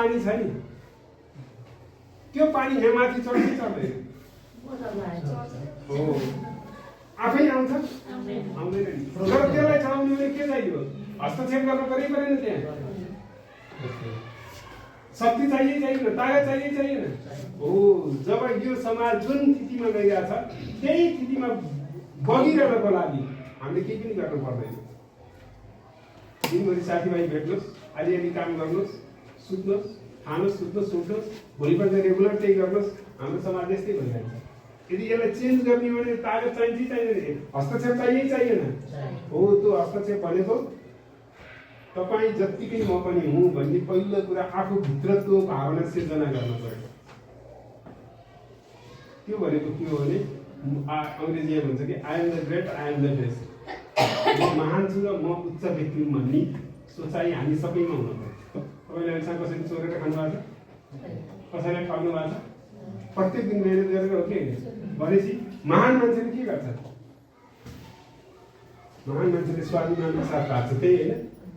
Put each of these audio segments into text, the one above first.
पानी छ नि त्यो पानी यहाँ माथि चढ्दै चढ्दैन हो आफै आउँछ आउँदैन नि तर त्यसलाई चलाउने भने के चाहियो हस्तक्षेप गर्न परेन त्यहाँ शक्ति चाहिए चाहिएन ताकत चाहिए चाहिएन हो जब यो समाज जुन स्थितिमा गइरहेछ त्यही स्थितिमा बगिरहनको लागि हामीले केही पनि गर्नु पर्दैन दिनभरि साथीभाइ भेट्नुहोस् अलिअलि काम गर्नुहोस् सुत्नुहोस् खानुहोस् सुत्नुहोस् सुत्नुहोस् भोलिपल्ट रेगुलर त्यही गर्नुहोस् हाम्रो समाज यस्तै भइरहेछ यदि यसलाई चेन्ज गर्ने हो भने ताकत चाहिन्छ चाहिँदैन हस्तक्षेप चाहिए चाहिएन हो त्यो हस्तक्षेप भनेको तपाईँ जत्तिकै म पनि हुँ भन्ने पहिलो कुरा आफूभित्र त्यो भावना सिर्जना गर्न पर्यो त्यो भनेको के हो भने अङ्ग्रेजीमा भन्छ कि I am the great I am the best म महान छु र म उच्च व्यक्ति हुँ भन्ने सोचाइ हामी सबैमा हुनु पर्यो तपाईँले अहिलेसम्म कसैले चोरेर खानु भएको छ कसैलाई ठग्नु भएको छ प्रत्येक दिन मेहनत गरेर हो कि भनेपछि महान मान्छेले के गर्छ महान मान्छेले स्वाभिमानको साथ भएको छ त्यही होइन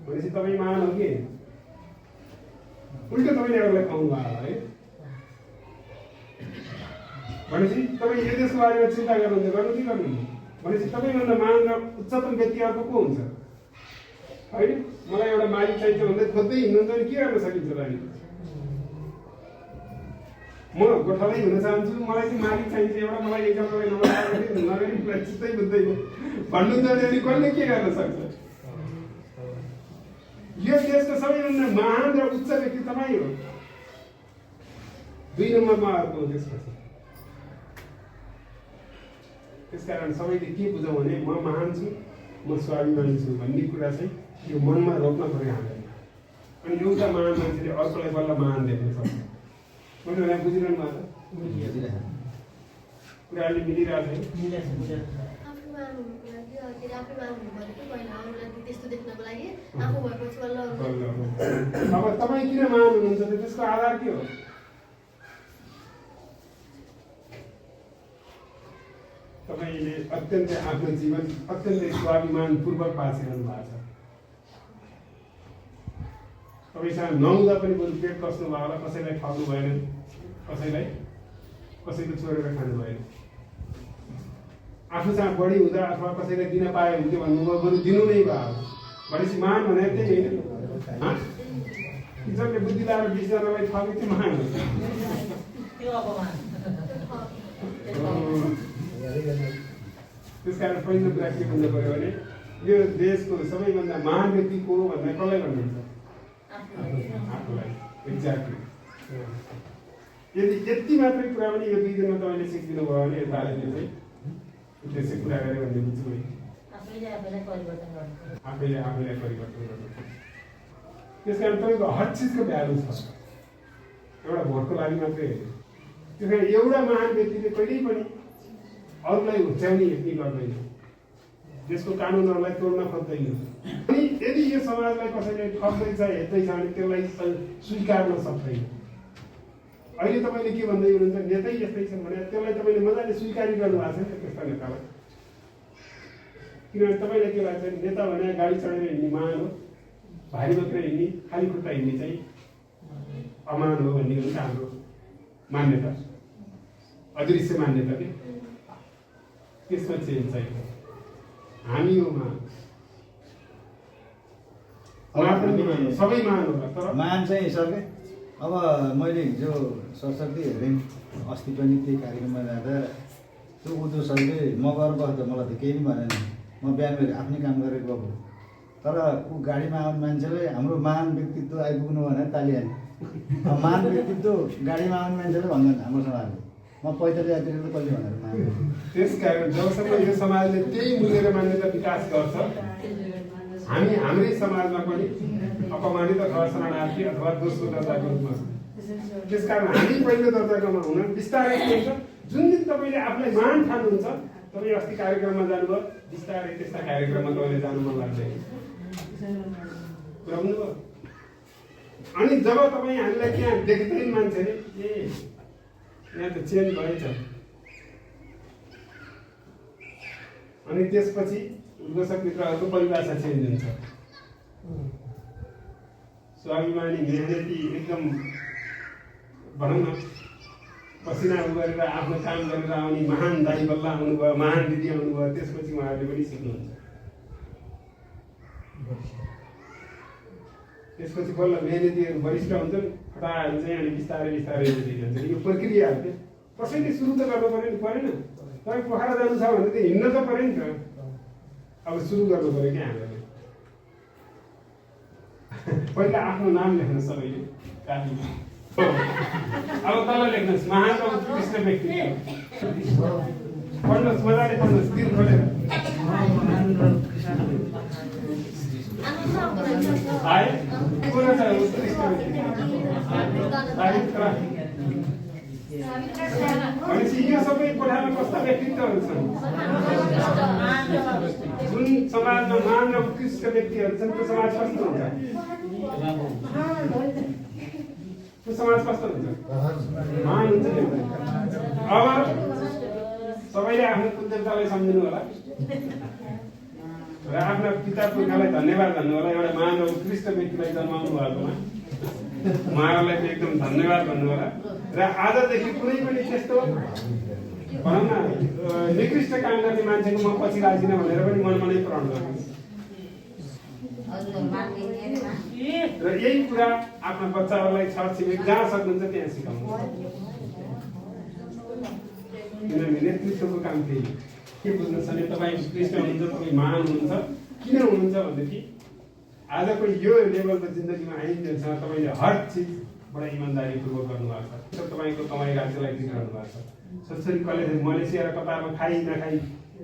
भनेपछि तपाईँ महान हो कि उल्टो तपाईँले अरूलाई खुवाउनु भयो है भनेपछि तपाईँ यो देशको बारेमा चिन्ता गर्नुहुन्छ गर्नु कि गर्नुहुन्न भनेपछि तपाईँभन्दा महान र उच्चतम व्यक्ति अर्को को हुन्छ होइन मलाई एउटा मालिक चाहिन्छ भन्दै खोज्दै हिँड्नुहुन्छ भने के गर्न सकिन्छ त अनि म गोठालै हुन चाहन्छु मलाई चाहिँ मालिक चाहिन्छ एउटा मलाई एकजनालाई नगरी चित्तै बुझ्दैन भन्नुहुन्छ भने कसले के गर्न सक्छ यो देशको सबैभन्दा महान र उच्च व्यक्ति तपाईँ हो 2 नम्बरमा अर्को त्यसपछि त्यसकारण सबैले के बुझौँ भने म महान छु म स्वाभिमानी छु भन्ने कुरा चाहिँ यो मनमा रोक्न पर्यो हामीलाई अनि एउटा महान मान्छेले अर्कोलाई बल्ल महान देख्न सक्छ मैले भने बुझिरहनु भएको कुराले मिलिरहेको छ अब तपाईँ किन महान हुनुहुन्छ त्यसको आधार के हो तपाईँले अत्यन्तै आफ्नो जीवन अत्यन्तै स्वाभिमानपूर्वक बाँचिरहनु भएको छ तपाईँसँग नहुँदा पनि बरु पेट कस्नु भयो होला कसैलाई ठग्नु भएन कसैको चोरेर खानु भएन आफूसँग बढी हुँदा अथवा कसैलाई दिन पाए हुन्थ्यो भन्नुभयो बरु दिनु नै भयो भनेपछि महान भनेको त्यही होइन किचनले बुद्धि लाएर 20 जनालाई ठगे चाहिँ महान हुन्छ त्यसकारण पहिलो कुरा के भन्नु पर्यो भने यो देशको सबैभन्दा महान व्यक्ति को हो भन्ने कसलाई भन्नुहुन्छ आफूलाई एक्ज्याक्टली यदि यति मात्रै कुरा पनि यो 2 दिनमा तपाईँले सिकिदिनु भयो भने यताले चाहिँ त्यसै कुरा गरे भन्ने बुझ्छु है आफैले परिवर्तन गर्नु त्यसकारण तपाईँको हर चिजको भ्यालु छ एउटा भोटको लागि मात्रै होइन त्यसकारण एउटा महान व्यक्तिले कहिल्यै पनि अरूलाई हुच्याउने यत्न गर्दैन देशको कानुनहरूलाई तोड्न खोज्दैन अनि यदि यो समाजलाई कसैले ठग्दैछ हेर्दैछ भने त्यसलाई स्वीकार्न सक्दैन अहिले तपाईँले के भन्दै हुनुहुन्छ नेतै यस्तै छन् भने त्यसलाई तपाईँले मजाले स्वीकार गर्नुभएको छ नि त्यस्ता नेतालाई किनभने तपाईँलाई के लाग्छ नेता भने गाडी चढेर हिँड्ने महान हो भारी मात्रै हिँड्ने खाली खुट्टा हिँड्ने चाहिँ अमान हो भन्ने हुन्छ हाम्रो मान्यता अदृश्य मान्यता के त्यसमा चेन्ज चाहियो हामी हो महान सबै महान होला तर महान चाहिँ सके अब मैले हिजो सरस्वती हेरेँ अस्ति पनि त्यही कार्यक्रममा जाँदा त्यो उद्धव सरले म गएर बस्दा मलाई त केही पनि भनेन म बिहान बेलुका आफ्नै काम गरेको अब तर ऊ गाडीमा आउने मान्छेले हाम्रो महान व्यक्तित्व आइपुग्नु भनेर ताली हाल्ने महान व्यक्तित्व गाडीमा आउने मान्छेले भन्दैन हाम्रो समाजले म पैदल यात्रीले त कहिले भनेर महान त्यसकारण जबसम्म यो समाजले त्यही मूल्य र मान्यता विकास गर्छ हामी हाम्रै समाजमा पनि अपमानित अथवा शरणार्थी अथवा दोस्रो दर्जाको रूपमा त्यसकारण हामी पहिलो दर्जाकोमा हुन बिस्तारै हुन्छ जुन दिन तपाईँले आफूलाई महान ठान्नुहुन्छ तपाईँ अस्ति कार्यक्रममा जानुभयो बिस्तारै त्यस्ता कार्यक्रममा तपाईँले जानु मन लाग्दैन बुझ्नुभयो अनि जब तपाईँ हामीलाई त्यहाँ देख्दैन मान्छेले ए यहाँ त चेन्ज भएछ अनि त्यसपछि उद्घोषक मित्रहरूको परिभाषा चेन्ज हुन्छ स्वाभिमानी मेहनती एकदम भनौँ न पसिना गरेर आफ्नो काम गरेर आउने महान दाइ बल्ल आउनुभयो, महान दिदी आउनुभयो, त्यसपछि उहाँहरूले पनि सिक्नुहुन्छ। त्यसपछि बल्ल मेहनतीहरू वरिष्ठ हुन्छन्, फटाहरू चाहिँ अनि बिस्तारै बिस्तारै हुँदै जान्छ। यो प्रक्रियाहरू चाहिँ कसैले सुरु त गर्नु पऱ्यो नि, परेन? तपाईँ पोखरा जानु छ भने त हिँड्न त पऱ्यो नि त। अब सुरु गर्नु पऱ्यो क्या हामीले। पहिला आफ्नो नाम लेख्नु सबैले कापीमा। अब तल लेख्नुहोस् महान र उत्कृष्ट व्यक्तित्व। पढ्नुहोस्, मजाले पढ्नुहोस्, दिल खोलेर। आए को रहेछ उत्कृष्ट व्यक्तित्व? भनेपछि यो सबै कोठामा कस्ता व्यक्तित्वहरू छन्? जुन समाजमा महान र उत्कृष्ट व्यक्तिहरू छन् त्यो समाज कस्तो हुन्छ? त्यो समाज कस्तो हुन्छ? महान हुन्छ नि। अब सबैले आफ्नो कुलदेवतालाई सम्झिनु होला र आफ्ना पिता पुर्खालाई धन्यवाद भन्नु होला। एउटा महान र उत्कृष्ट व्यक्तिलाई जन्माउनु भएकोमा उहाँहरूलाई एकदम धन्यवाद भन्नु होला। र आजदेखि कुनै पनि त्यस्तो भनौँ न निकृष्ट काम गर्ने मान्छेको म पछि राख्दिनँ भनेर पनि मनमा नै प्रण गर्नुहोस्। र यही कुरा आफ्ना बच्चाहरूलाई छरछिमेक जहाँ सक्नुहुन्छ त्यहाँ सिकाउनुहोस्। किनभने नेतृत्वको काम त्यही के बुझ्नुहोस् भने तपाईँ उत्कृष्ट हुनुहुन्छ, तपाईँ महान हुनुहुन्छ। किन हुनुहुन्छ भनेदेखि आजको यो लेभलको जिन्दगीमा आइन्जेलसम्म तपाईँले हर चिज बडा इमान्दारीपूर्वक गर्नुभएको छ। तपाईँको कमाइ राज्यलाई दिइरहनु भएको छ। छोरी कलेज मलेसिया र कतारमा खाइ नखाइ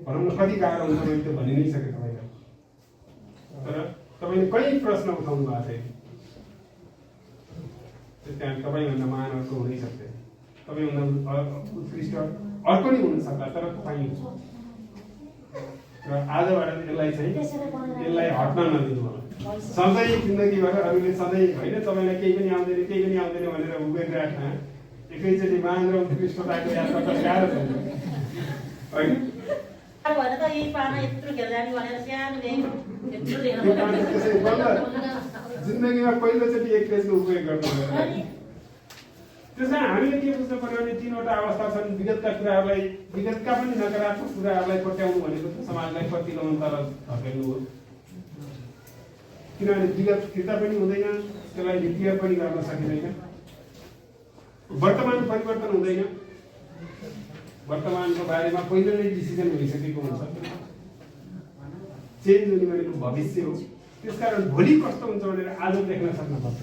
भनौँ न कति गाह्रो हुन्छ मैले त्यो भनि नै सकेँ तपाईँलाई। तर तपाईँले कहीँ प्रश्न उठाउनु भएको छैन। त्यहाँ तपाईँभन्दा महान अर्को हुनै सक्दैन, तपाईँभन्दा उत्कृष्ट अर्को नि हुन सक्ला, तर तपाईँ हुन्छ। र आजबाट यसलाई हट्न नदिनु होला। सधैँ जिन्दगीबाट अरूले सधैँ होइन तपाईँलाई केही पनि आउँदैन भनेर उभिएर राख्न एकैचोटि महान र उत्कृष्टताको यात्रा त गाह्रो छैन होइन। जिन्दगीमा पहिलोचोटि एक पेजको उपयोग गर्नु। त्यसमा हामीले के बुझ्नु पर्यो भने तीनवटा अवस्था छन्। विगतका कुराहरूलाई, विगतका पनि नकारात्मक कुराहरूलाई कोट्याउनु भनेको समाजलाई पतिलोमा तल धकेल्नु हो। किनभने विगत फिर्ता पनि हुँदैन, त्यसलाई रिपेयर पनि गर्न सकिँदैन। वर्तमान परिवर्तन हुँदैन, वर्तमानको बारेमा पहिलो नै डिसिजन भइसकेको हुन्छ। चेन्ज हुने भनेको भविष्य हो। त्यसकारण भोलि कस्तो हुन्छ भनेर आज देख्न सक्नुपर्छ।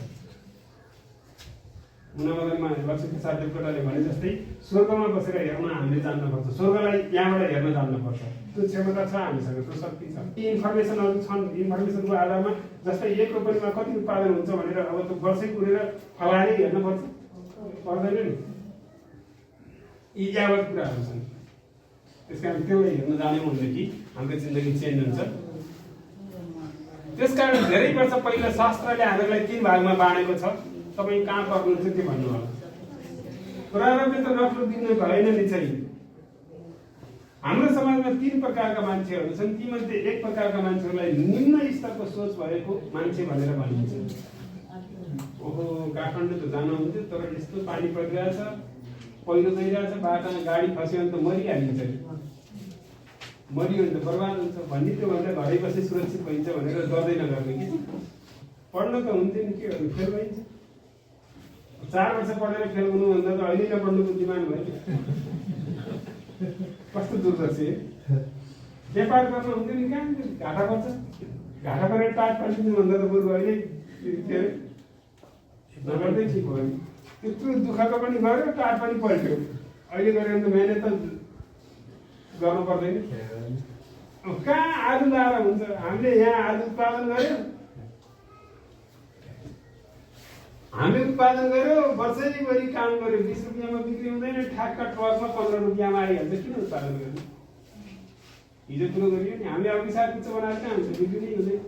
मुनामदनमा लक्ष्मीप्रसाद देवकोटाले भने जस्तै स्वर्गमा बसेर हेर्न हामीले जान्नुपर्छ, स्वर्गलाई यहाँबाट हेर्न जान्नुपर्छ। त्यो क्षमता छ हामीसँग, त्यो शक्ति छ। यी इन्फर्मेसनहरू छन्। इन्फर्मेसनको आधारमा जस्तै एक रोपनीमा कति उत्पादन हुन्छ भनेर अब त्यो वर्षै कुरेर फलाएर हेर्नुपर्छ, पर्दैन नि। यी यावत कुराहरू छन्। त्यसकारण त्यसलाई हेर्न जान्यौँ भनेदेखि हाम्रो जिन्दगी चेन्ज हुन्छ। त्यसकारण धेरै वर्ष पहिला शास्त्रले हामीलाई 3 भागमा बाँडेको छ। तपाईँ कहाँ पर्नुहुन्छ त्यो भन्नु होला। प्रारम्भ त नक्लो दिन भएन नि चाहिँ। हाम्रो समाजमा 3 प्रकारका मान्छेहरू छन्। तीमध्ये एक प्रकारका मान्छेहरूलाई निम्न स्तरको सोच भएको मान्छे भनेर भनिन्छ। ओहो काठमाडौँ त जानुहुन्थ्यो तर यस्तो पानी परिरहेछ, पहिरो गइरहेछ, बाटामा गाडी फस्यो भने त मरिहालिन्छ नि, मरियो भने त बर्बाद हुन्छ भन्ने। त्योभन्दा घरै बसी सुरक्षित भइन्छ भनेर गर्दै नगर्ने कि पढ्न त हुन्थ्यो नि, के गर्नु फेल भइन्छ। 4 वर्ष पढेर फेल हुनुभन्दा त अहिले नपढ्नु बुद्धिमान भयो। कस्तो दुर्दशा। व्यापार गर्न हुन्थ्यो नि, कहाँ घाटा पर्छ, घाटा परेर टाट पालिदिनु भन्दा त बरु अहिले के अरे नगर्दै ठिक भयो। त्यत्रो दुःखको पनि गऱ्यो, टाट पनि पल्ट्यो। अहिले गऱ्यो भने त मेहनत त गर्नु पर्दैन। अब कहाँ आलु लाएर हुन्छ। हामीले यहाँ आलु उत्पादन गर्यो, वर्षैभरि काम गर्यो, 20 रुपियाँमा बिक्री हुँदैन, ठ्याक्क ट्रकमा 15 रुपियाँमा आइहाल्छ। किन उत्पादन गर्नु? हिजो कुरो गरियो नि हामीले। अब विशाल पिच्चो बनाएर कहाँ हुन्छ, बिक्री नै हुँदैन।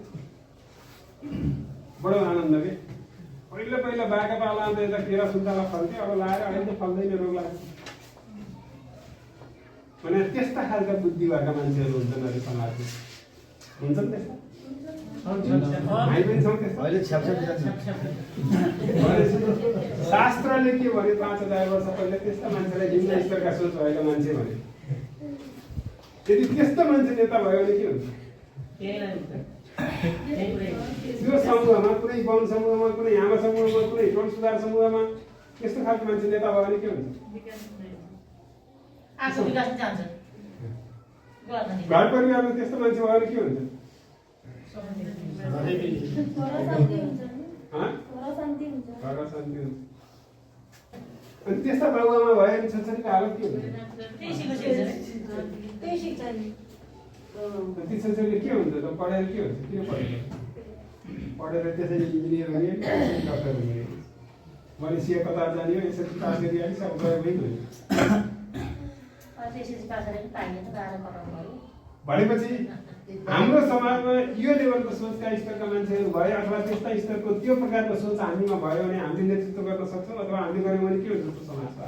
बडो आनन्द के पहिला बाघा पाला यता केरा सुन्तला फल्थ्यो, अब लाएर अहिले त फल्दैन, रोग लाग्छ भने त्यस्ता खालका बुद्धि भएका मान्छेहरू हुन्छन् अरे समाजमा। हुन्छ नि त्यस्ता। हामी पनि छौँ त्यस्तो। अहिले छ्यापछ्याप जान्छ। शास्त्रले के भन्यो 5000 वर्ष पहिला त्यस्ता मान्छेलाई निम्न स्तरका सोच भएका मान्छे भने। यदि त्यस्तो मान्छे नेता भयो भने के हुन्छ? त्यो समूहमा कुनै वन समूहमा, कुनै आमा समूहमा, कुनै टोल सुधार समूहमा त्यस्तो खालको मान्छे नेता भयो भने के हुन्छ? घर परिवारमा त्यस्तो मान्छे भयो भने के हुन्छ? घर शान्ति हुन्छ। अनि त्यस्ता बाबुआमा भयो भने छोरीको हालत के हुन्छ? ती छोरीले के हुन्छ त? पढेर के हुन्छ? किन पढेको? पढेर त्यसरी इन्जिनियर हुने, डक्टर हुने, मलेसिया कतार जाने हो, यसरी पास गरिहाल्छ, अब गयो भइ गयो। भनेपछि हाम्रो समाजमा यो लेभलको सोचका स्तरका मान्छेहरू भए अथवा त्यस्ता स्तरको त्यो प्रकारको सोच हामीमा भयो भने हामीले नेतृत्व गर्न सक्छौँ अथवा हामीले गऱ्यौँ भने के हुन्छ समाजमा?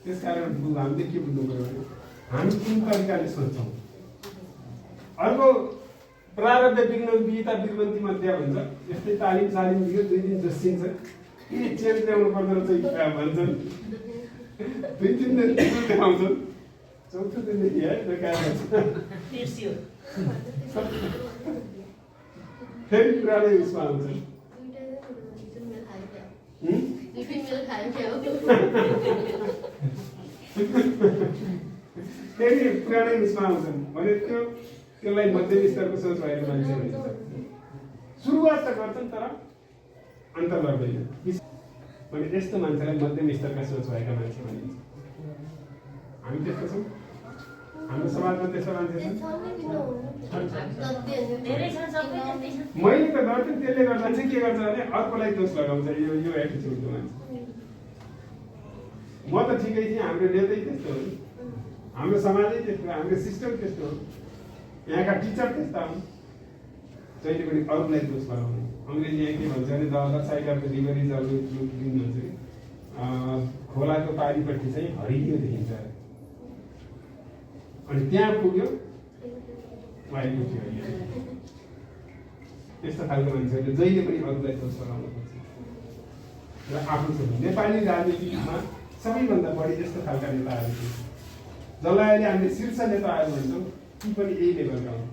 त्यसकारण हामीले के बुझ्नु पर्यो भने हामी कुन तरिकाले सोच्छौँ। अर्को प्रारब्ध विघ्न विहिता वीरवन्ती मध्य भन्छ। यस्तै तालिम सालिम दियो 2 दिन जसिन्छ, के चेन्ज ल्याउनु पर्दो रहेछ भन्छन्। 2-3 दिन देखाउँछन्, चौथो दिनदेखि है फेरि पुरानै उसमा आउँछन्। फेरि पुरानै उसमा आउँछन् भने त्यसलाई मध्यम स्तरको सोच भएको मान्छे भन्छ। सुरुवात त गर्छन् तर अन्त गर्दैन भने त्यस्तो मान्छेलाई मध्यम स्तरका सोच भएका मान्छे भनिन्छ। हामी त्यस्तो छौँ? हाम्रो समाजमा त्यस्तो मान्छे छन्? मैले त गर्थेँ। त्यसले गर्दा चाहिँ के गर्छ भने अर्कोलाई दोष लगाउँछ। यो एटिच्युडको मान्छे। म त ठिकै थिएँ, हाम्रो नेतै त्यस्तो हो, हाम्रो समाजै त्यस्तो हो, हाम्रो सिस्टम त्यस्तो हो, यहाँका टिचर त्यस्ता हुन्। जहिले पनि अरूलाई दोष लगाउने। अङ्ग्रेजी यहाँ के भन्छ भने the other side of the river is always looking भन्छ कि खोलाको पारिपट्टि चाहिँ हरियो देखिन्छ अनि त्यहाँ पुग्यो वाइल्ड उठ्यो। त्यस्तो खालको मान्छेहरूले जहिले पनि अरूलाई दोष लगाउनु पर्छ र आफ्नो छ। नेपाली राजनीतिमा सबैभन्दा बढी यस्तो खालका नेताहरू छन् जसलाई अहिले हामीले शीर्ष नेताहरू भन्छौँ। ती पनि यही लेभलका हुन्।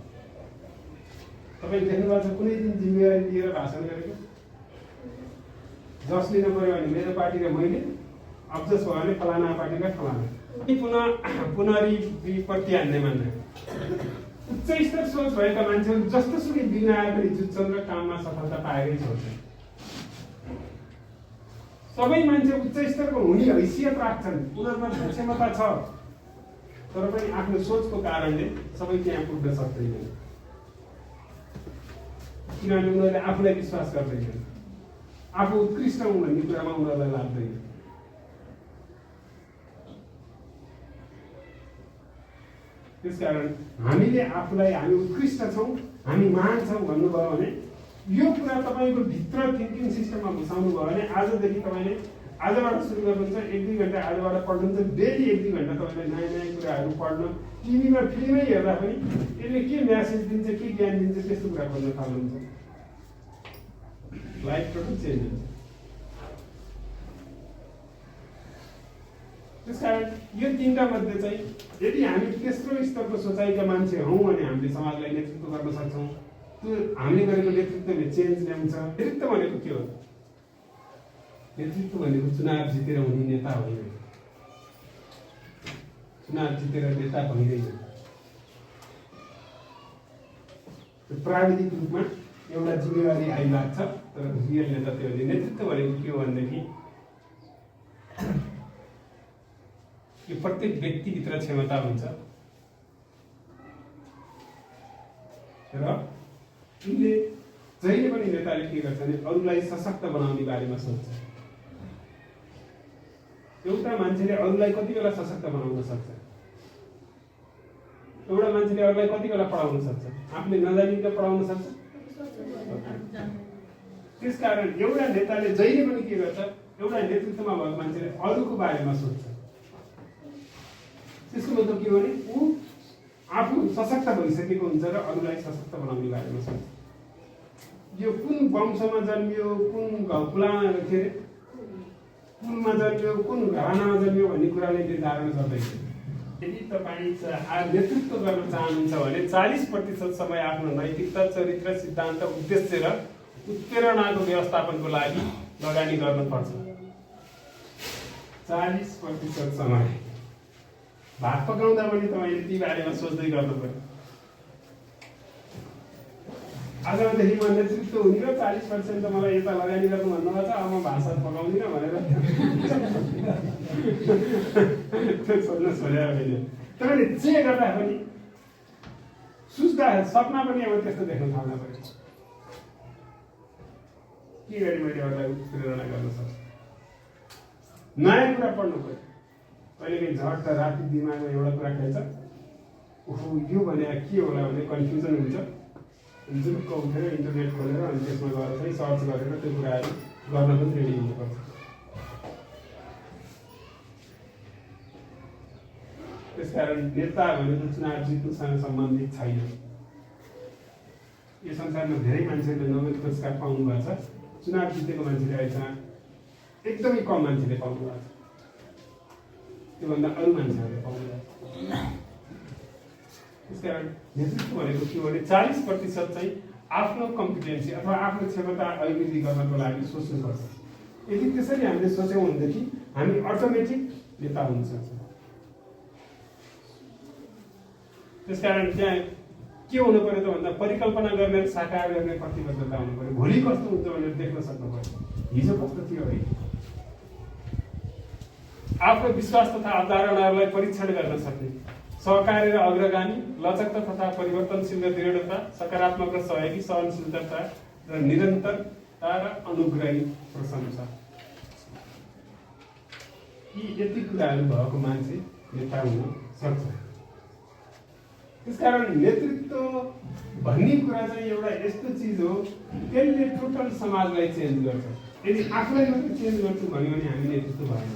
तपाईँले देख्नुभएको छ कुनै दिन जिम्मेवारी लिएर भाषण गरेको? जस लिन पर्यो भने मेरो पार्टी र मैले, अब्जस भयो भने फलाना पार्टीका फलाना। पुनरिप्रति हान्ने मान्ने उच्च स्तर सोच भएका मान्छेहरू जस्तो सुकै दिन आए पनि जुत्छन् र काममा सफलता पाएरै छोड्छन्। सबै मान्छे उच्च स्तरको हुने हैसियत राख्छन्, उनीहरूमा क्षमता छ, तर पनि आफ्नो सोचको कारणले सबै त्यहाँ पुग्न सक्दैनन्। किनभने उनीहरूले आफूलाई विश्वास गर्दैनन्, आफू उत्कृष्ट हुँ भन्ने कुरामा उनीहरूलाई लाग्दैन। त्यसकारण हामीले आफूलाई हामी उत्कृष्ट छौँ, हामी महान छौँ भन्नुभयो भने यो कुरा तपाईँको भित्र थिङ्किङ सिस्टममा घुसाउनु भयो भने आजदेखि तपाईँले आजबाट सुरु गर्नुहुन्छ। 1-2 घन्टा आजबाट पढ्नुहुन्छ। डेली 1-2 घन्टा तपाईँले नयाँ नयाँ कुराहरू पढ्न, टिभीमा फिल्मै हेर्दा पनि यसले के म्यासेज दिन्छ, के ज्ञान दिन्छ, त्यस्तो कुरा खोज्न थाल्नुहुन्छ। लाइफ टोटल चेन्ज हुन्छ। त्यसकारण यो 3टा मध्ये चाहिँ यदि हामी तेस्रो स्तरको सोचाइका मान्छे हौँ भने हामीले समाजलाई नेतृत्व गर्न सक्छौँ। त्यो हामीले गरेको नेतृत्वले चेन्ज ल्याउँछ। नेतृत्व भनेको के हो? नेतृत्व भनेको चुनाव जितेर हुने नेता होइन। चुनाव जितेर नेता भइँदैन। प्राविधिक रूपमा एउटा जिम्मेवारी आइलाग्छ, तर रियल नेता त्यो हो। नेतृत्व भनेको के हो भनेदेखि यो प्रत्येक व्यक्तिभित्र क्षमता हुन्छ र उनले जहिले पनि नेताले के गर्छ भने अरूलाई सशक्त बनाउने बारेमा सोच्छ। एउटा मान्छेले अरूलाई कति बेला सशक्त बनाउन सक्छ? एउटा मान्छेले अरूलाई कति बेला पढाउन सक्छ? आफूले नजानिकन पढाउन सक्छ? त्यसकारण एउटा नेताले जहिले पनि के गर्छ? एउटा नेतृत्वमा भएको मान्छेले अरूको बारेमा सोच्छ। त्यसको मतलब के हो भने ऊ आफू सशक्त भइसकेको हुन्छ र अरूलाई सशक्त बनाउने बारेमा सोच्छ। यो कुन वंशमा जन्मियो, कुन कुलमा के अरे कुलमा जन्मियो, कुन घरानामा जन्मियो भन्ने कुराले निर्धारण गर्दैन। यदि तपाईँ नेतृत्व गर्न चाहनुहुन्छ भने 40% समय आफ्नो नैतिकता, चरित्र, सिद्धान्त, उद्देश्य र उत्प्रेरणाको व्यवस्थापनको लागि लगानी गर्नुपर्छ। 40% समय भात पकाउँदा पनि तपाईँले ती बारेमा सोच्दै गर्नु पर्यो। आजदेखि म नेतृत्व हुने र 40% त मलाई यता लगानी गर्नु भन्नुभएको छ, अब म भाषा पकाउँदिनँ भनेर त्यो सोध्न छोडेर मैले तपाईँले जे गर्दा पनि सुस्दा सपना पनि अब त्यस्तो देख्न थाल्न पर्यो। के गरी मैले अरूलाई उत्प्रेरणा गर्न सक्छु? नयाँ कुरा पढ्नु पर्यो। कहिलेकाहीँ झट्ट राति दिमागमा एउटा कुरा खेल्छ, ओहो यो भने के होला भने कन्फ्युजन हुन्छ। जुक्क उठेर इन्टरनेट खोलेर अनि त्यसमा गएर चाहिँ सर्च गरेर त्यो कुराहरू गर्न पनि रेडी हुनुपर्छ। त्यसकारण नेता भनेको चुनाव जित्नुसँग सम्बन्धित छैन। यो संसारमा धेरै मान्छेले नोबेल पुरस्कार पाउनु भएको छ, चुनाव जितेको मान्छेले अहिलेसम्म एकदमै कम मान्छेले पाउनु भएको छ, त्योभन्दा अरू मान्छेहरूले पाउनु भएको छ। त्यसकारण नेतृत्व भनेको के हो भने 40% चाहिँ आफ्नो कम्पिटेन्सी अथवा आफ्नो क्षमता अभिवृद्धि गर्नको लागि सोच्नुपर्छ। यदि त्यसरी हामीले सोच्यौँ भनेदेखि हामी अटोमेटिक नेता हुन सक्छौँ। त्यसकारण त्यहाँ के हुनु पर्यो त भन्दा परिकल्पना गर्ने र साकार गर्ने प्रतिबद्धता हुनु पर्यो। भोलि कस्तो हुन्छ भनेर देख्न सक्नु पर्यो, हिजो कस्तो थियो है। आफ्नो विश्वास तथा अवधारणाहरूलाई परीक्षण गर्न सक्ने, सहकारी र अग्रगामी, लचकता तथा परिवर्तनशील र दृढता, सकारात्मक र सहयोगी, सहनशीलता र निरन्तरता र अनुग्रही प्रशंसा, यी यति कुराहरू भएको मान्छे नेता हुन सक्छ। त्यसकारण नेतृत्व भन्ने कुरा चाहिँ एउटा यस्तो चिज हो, त्यसले टोटल समाजलाई चेन्ज गर्छ। यदि आफूलाई मात्रै चेन्ज गर्छु भन्यो भने हामी नेतृत्व भएन।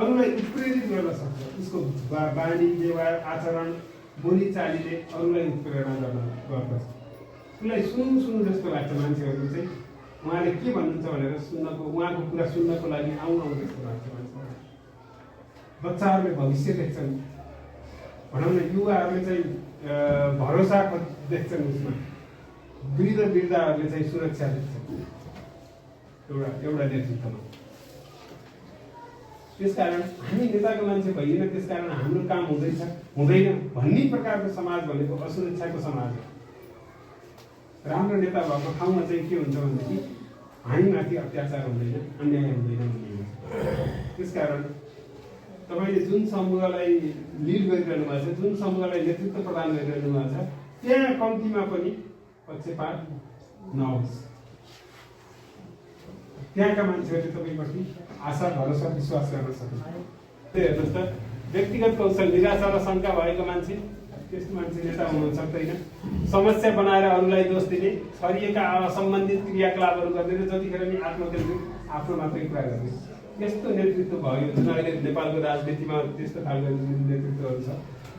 अरूलाई उत्प्रेरित गर्न सक्छ। उसको बानी, व्यवहार, आचरण, बोलीचालीले अरूलाई उत्प्रेरणा गर्दछ। उसलाई सुन्नु जस्तो लाग्छ। मान्छेहरू चाहिँ उहाँले के भन्नुहुन्छ भनेर सुन्नको, उहाँको कुरा सुन्नको लागि आउनु जस्तो लाग्छ मान्छेहरू। बच्चाहरूले भविष्य देख्छन्, भनौँ न युवाहरूले चाहिँ भरोसा देख्छन् उसमा, वृद्धहरूले चाहिँ सुरक्षा देख्छन् एउटा नेतृत्वमा। त्यसकारण हामी नेताको मान्छे भइएन, त्यसकारण हाम्रो काम हुँदैन भन्ने प्रकारको समाज भनेको असुरक्षाको समाज हो। राम्रो नेता भएको ठाउँमा चाहिँ के हुन्छ भनेदेखि हामीमाथि अत्याचार हुँदैन, अन्याय हुँदैन भन्ने हुन्छ। त्यसकारण तपाईँले जुन समूहलाई लिड गरिरहनु भएको छ, जुन समूहलाई नेतृत्व प्रदान गरिरहनु भएको छ, त्यहाँ कम्तीमा पनि पक्षपात नहोस्। त्यहाँका मान्छेहरूले तपाईँप्रति आशा, भरोसा, विश्वास गर्न सक्नुहुन्छ। त्यही हेर्नुहोस् त, व्यक्तिगत कौशल, निराशा र शङ्का भएको मान्छे, त्यस्तो मान्छे नेता हुन सक्दैन। समस्या बनाएर अरूलाई दोष दिने, छरिएका असम्बन्धित क्रियाकलापहरू गर्ने र जतिखेर नि आत्मकेन्द्रित आफ्नो मात्रै कुरा गर्ने, त्यस्तो नेतृत्व भयो जुन अहिले नेपालको राजनीतिमा त्यस्तो खालको नेतृत्वहरू छ।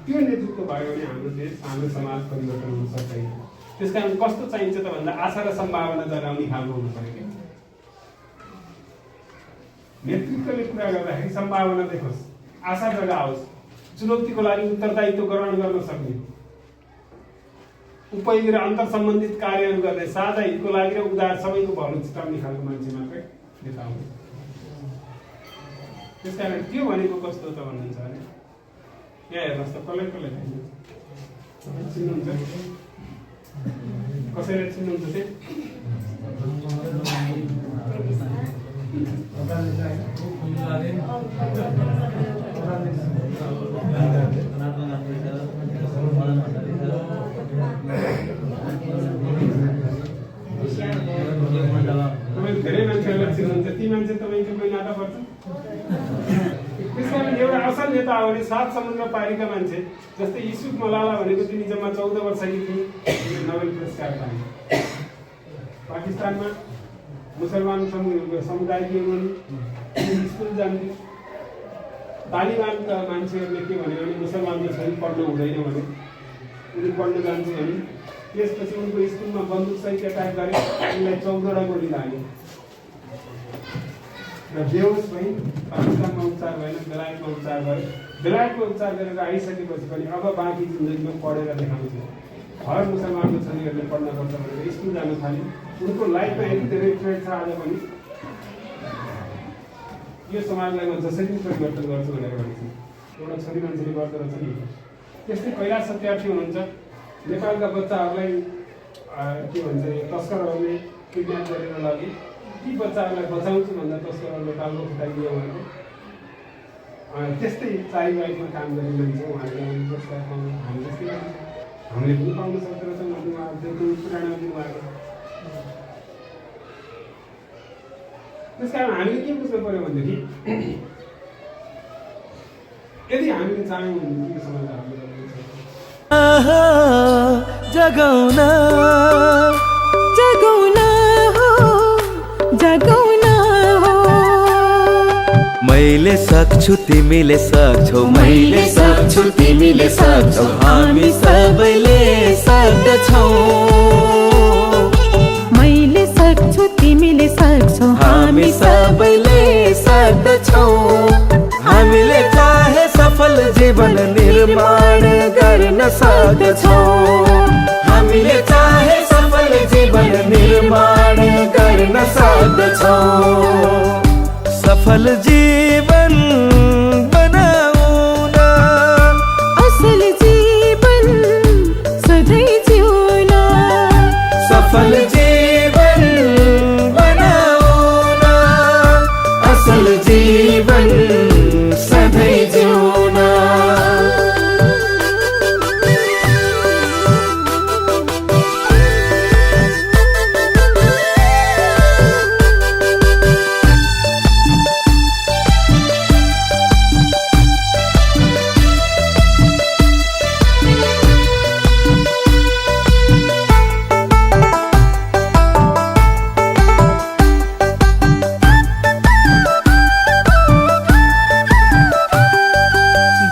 त्यो नेतृत्व भयो भने हाम्रो देश, हाम्रो समाज परिवर्तन हुन सक्दैन। त्यसकारण कस्तो चाहिन्छ त भन्दा आशा र सम्भावना जगाउने खालको हुनु पर्यो। नेतृत्वले कुरा गर्दाखेरि सम्भावना देखोस्, आशा जगाओस्, चुनौतीको लागि उत्तरदायित्व ग्रहण गर्न सक्ने, उपयोगी र अन्तर सम्बन्धित कार्यहरू गर्ने, साझा हितको लागि र उदार सबैको भलो चिताउने खालको मान्छे मात्रै नेता हुन्छ। त्यसकारण त्यो भनेको कस्तो त भन्नुहुन्छ भने यहाँ हेर्नुहोस् त, कसलाई चिन्नुहुन्छ? कसैले चिन्नुहुन्छ त्यो? धेरै मान्छेहरूलाई चिन्नुहुन्छ, ती मान्छे तपाईँको कोही नाता पर्छ। त्यसकारण एउटा असल नेता हो भने 7 समुद्र पारीका मान्छे, जस्तै युसुफ मलाला भनेको तिनी जम्मा 14 वर्षकी थिए, नोबेल पुरस्कार पाए। पाकिस्तानमा मुसलमान समुदायकी स्कुल जान्थे, तालिबानका मान्छेहरूले के भन्यो भने मुसलमानको छोरी पढ्नु हुँदैन भने उनी पढ्न जान्छ भने त्यसपछि उनको स्कुलमा बन्दुकसहित एट्याक गरे उनलाई 14वटा गोली लाग्यो र बेहोस भई पाकिस्तानमा उपचार भएन बेलायतमा उपचार गरे बेलायतमा उपचार गरेर आइसकेपछि पनि अब बाँकी जिन्दगीमा पढेर देखाउँछ हर मुसलमानको छोरीहरूले पढ्नुपर्छ भनेर स्कुल जान थाल्यो उनको लाइफमा यति धेरै ट्रेड छ आज पनि यो समाजलाई म जसरी परिवर्तन गर्छु भनेर भनेको एउटा छोरी मान्छेले गर्दो रहेछ नि त्यस्तै कैलाश सत्यार्थी हुनुहुन्छ नेपालका बच्चाहरूलाई के भन्छ तस्करहरूले किडन्याप गरेर लगे ती बच्चाहरूलाई बचाउँछु भन्दा तस्करहरूले टाउको फुटाइदियो भनेको त्यस्तै चाइल्ड लाइफमा काम गर्ने मान्छे उहाँहरूले पुरस्कार पाउनु हामी जस्तै हामीले पनि पाउन सक्दो रहेछौँ भन्ने उहाँहरू पुरानो दिनुभएको त्यस कारण हामीले के बुझ्नु पर्यो भनेदेखि यदि हामीले चाह्यौँ भने के समाज हामीले जगाउन जगाउन हो जगाउन हो मैले सक्छु तिमीले सक्छौ मैले सक्छु तिमीले सक्छौ हामी सबैले सक्दछौ मैले सक्छु तिमीले सक्छौ हामी सबैले सक्दछौ हामीले चाहे सफल जीवन निर्माण गर्न सक्दछौ हामीले चाहे सफल जीवन निर्माण गर्न सक्दछौ सफल जीवन बनाउन असल जीवन सधैँ जिउन सफल जीवन बनाउन असल जीवन सधैँ जिउन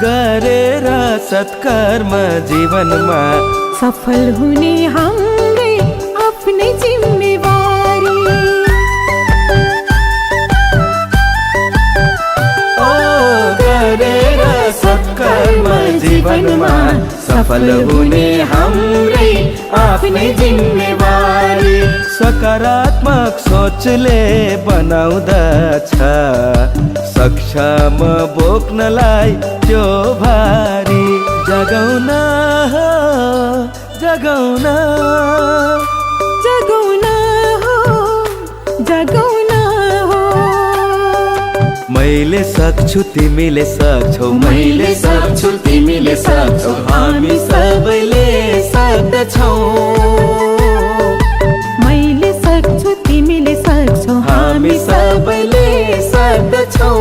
गरेर सत्कर्म जीवनमा सफल हुने हाम्रै आफ्नै जिम्मेवारी ओ गरेर सत्कर्म जीवनमा सफल हुने हाम्रै आफ्नै जिम्मेवारी सकारात्मक सोचले बनाउँदछ सक्षम बोक्नलाई त्यो भारी जगाउन हो जगाउन जगाउन हो जगाउन हो मैले सक्छु तिमीले सक्छौ मैले सक्छु तिमीले सक्छौ हामी सबैले सक्दछौ मैले सक्छु तिमीले सक्छौ हामी सबैले सक्दछौ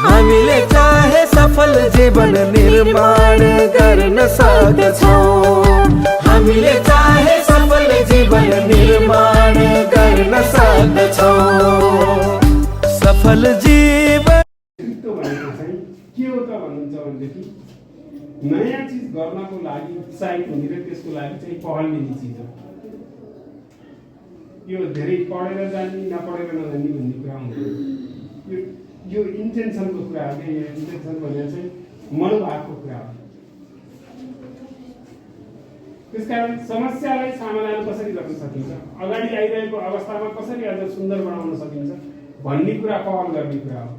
हामीले चाहे सफल जीवन निर्माण गर्न सक्दछौ हामीले चाहे सफल जीवन निर्माण गर्न सक्दछौ सफल जीवन नेतृत्व भनेको चाहिँ के हो त भन्नुहुन्छ भनेदेखि नयाँ चिज गर्नको लागि उत्साहित हुने र त्यसको लागि चाहिँ पहल लिने चिज हो यो धेरै पढेर जाने नपढेर नजाने भन्ने कुरा हुँदैन यो इन्टेन्सनको कुरा हो कि इन्टेन्सन भनेर चाहिँ मनोभावको कुरा हो त्यसकारण समस्यालाई समाधान कसरी गर्न सकिन्छ अगाडि आइरहेको अवस्थामा कसरी अझ सुन्दर बनाउन सकिन्छ भन्ने कुरा पहल गर्ने कुरा हो।